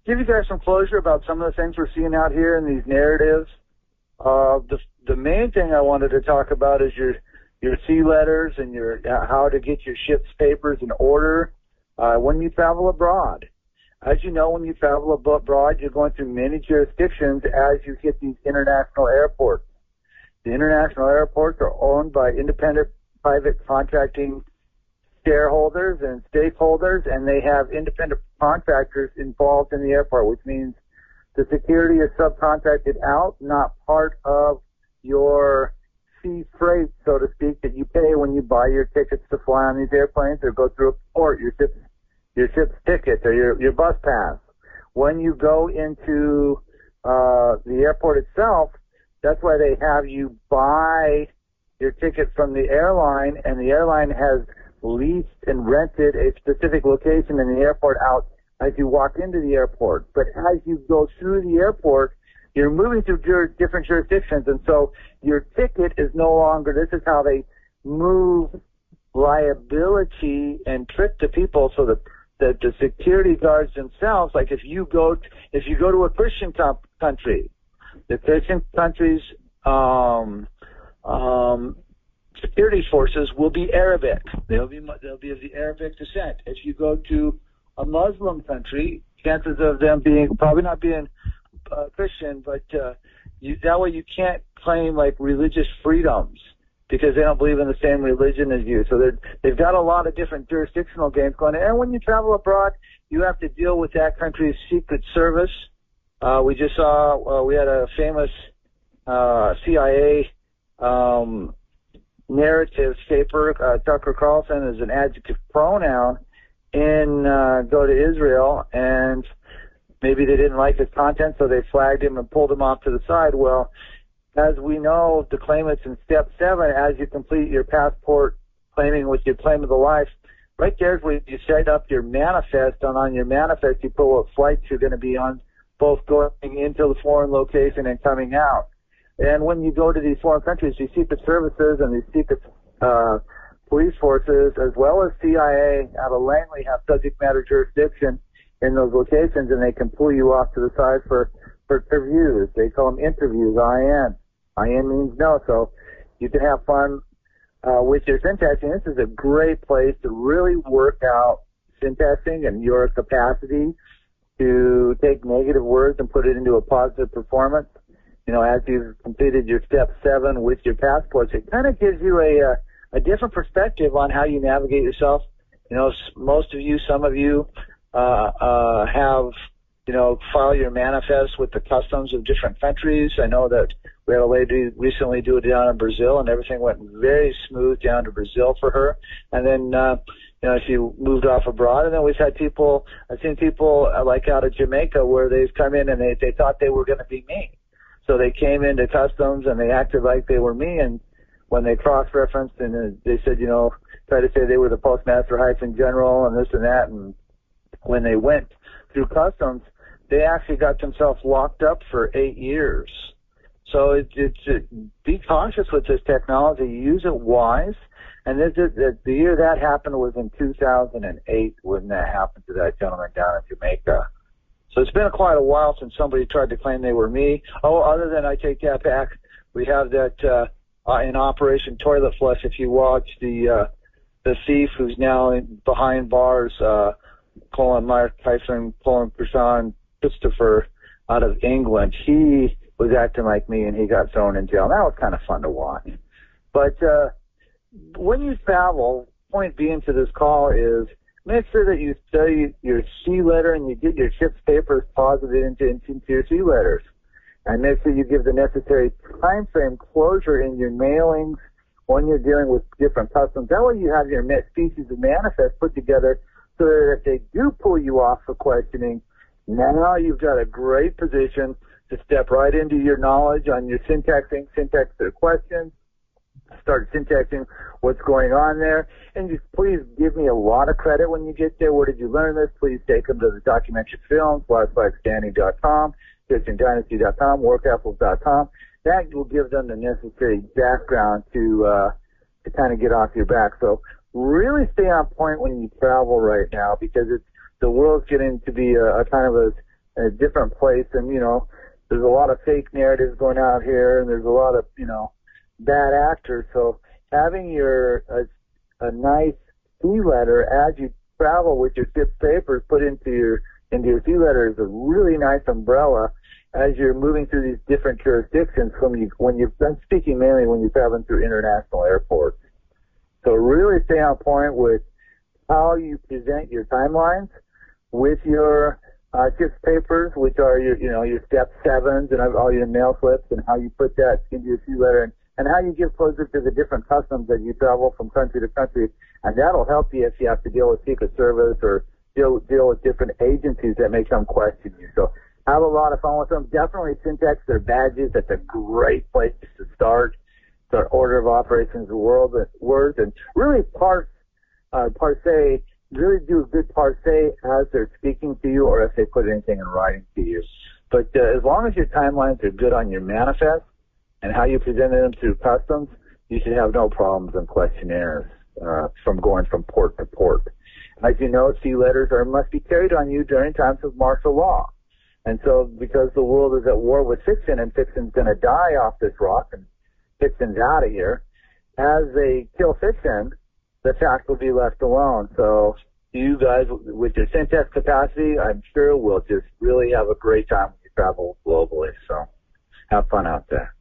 give you guys some closure about some of the things we're seeing out here in these narratives. The main thing I wanted to talk about is your C letters and your how to get your ship's papers in order when you travel abroad. As you know, when you travel abroad, you're going through many jurisdictions as you hit these international airports. The international airports are owned by independent private contracting shareholders and stakeholders, and they have independent contractors involved in the airport, which means the security is subcontracted out, not part of your sea freight, so to speak, that you pay when you buy your tickets to fly on these airplanes or go through a port, your ship's ticket or your bus pass. When you go into the airport itself, that's why they have you buy your ticket from the airline, and the airline has leased and rented a specific location in the airport out as you walk into the airport. But as you go through the airport, you're moving through different jurisdictions, and so your ticket is no longer, this is how they move liability and trick to people so that the security guards themselves, like if you go to a Christian country, the Christian country's security forces will be Arabic. They'll be of the Arabic descent. If you go to a Muslim country, chances of them probably not being Christian, but that way you can't claim like religious freedoms because they don't believe in the same religion as you. So they've got a lot of different jurisdictional games going on. And when you travel abroad, you have to deal with that country's secret service. We just saw, we had a famous CIA narrative paper, Tucker Carlson is an adjective pronoun, go to Israel, and maybe they didn't like his content, so they flagged him and pulled him off to the side. Well, as we know, the claimants in step 7, as you complete your passport claiming with your claim of the life, right there's where you set up your manifest, and on your manifest you put what flights you're going to be on, both going into the foreign location and coming out. And when you go to these foreign countries, these secret services and these secret police forces, as well as CIA out of Langley, have subject matter jurisdiction in those locations, and they can pull you off to the side for interviews. They call them interviews, IN. IN means no, so you can have fun with your syntaxing. This is a great place to really work out syntaxing and your capacity to take negative words and put it into a positive performance. You know, as you've completed your step 7 with your passports, it kind of gives you a different perspective on how you navigate yourself. You know, most of you, some of you, have, file your manifest with the customs of different countries. I know that we had a lady recently do it down in Brazil, and everything went very smooth down to Brazil for her. And then, she moved off abroad. And then I've seen people like out of Jamaica where they've come in and they thought they were going to be me. So they came into customs and they acted like they were me. And when they cross-referenced and they said, try to say they were the postmaster-general and this and that. And when they went through customs, they actually got themselves locked up for 8 years. So be cautious with this technology. Use it wise. And the year that happened was in 2008 when that happened to that gentleman down in Jamaica. So it's been quite a while since somebody tried to claim they were me. Oh, other than I take that back, we have that in Operation Toilet Flush. If you watch the thief who's now behind bars, Mark Tyson, Prashant Christopher out of England, he was acting like me and he got thrown in jail. That was kind of fun to watch. But when you travel, point being to this call is make sure that you study your C letter and you get your ship's papers posited into your C letters. And make sure you give the necessary time frame closure in your mailings when you're dealing with different customs. That way you have your species of manifest put together so that if they do pull you off for questioning, now you've got a great position to step right into your knowledge on your syntax their questions, start syntaxing what's going on there, and just please give me a lot of credit when you get there. Where did you learn this? Please take them to the documentary films, blackflagstanding.com, KitchenDynasty.com, workapples.com. That will give them the necessary background to kind of get off your back. So really stay on point when you travel right now, because the world's getting to be a kind of a different place. And, you know, there's a lot of fake narratives going out here, and there's a lot of, you know, bad actors. So having a nice sea letter as you travel with your ship's papers put into your sea letter is a really nice umbrella as you're moving through these different jurisdictions I'm speaking mainly when you're traveling through international airports. So really stay on point with how you present your timelines with your ship's papers, which are your step 7s and all your mail slips, and how you put that into your sea letter, and how you give closure to the different customs as you travel from country to country. And that'll help you if you have to deal with Secret Service or deal with different agencies that may come question you. So have a lot of fun with them. Definitely syntax their badges. That's a great place to start. Start order of operations words, and really parse, really do a good parse as they're speaking to you, or if they put anything in writing to you. But as long as your timelines are good on your manifest and how you presented them through customs, you should have no problems in questionnaires from going from port to port. As you know, sea letters must be carried on you during times of martial law. And so because the world is at war with fiction, and fiction's going to die off this rock, and fiction's out of here, as they kill fiction, the fact will be left alone. So you guys, with your syntax capacity, I'm sure will just really have a great time when you travel globally. So have fun out there.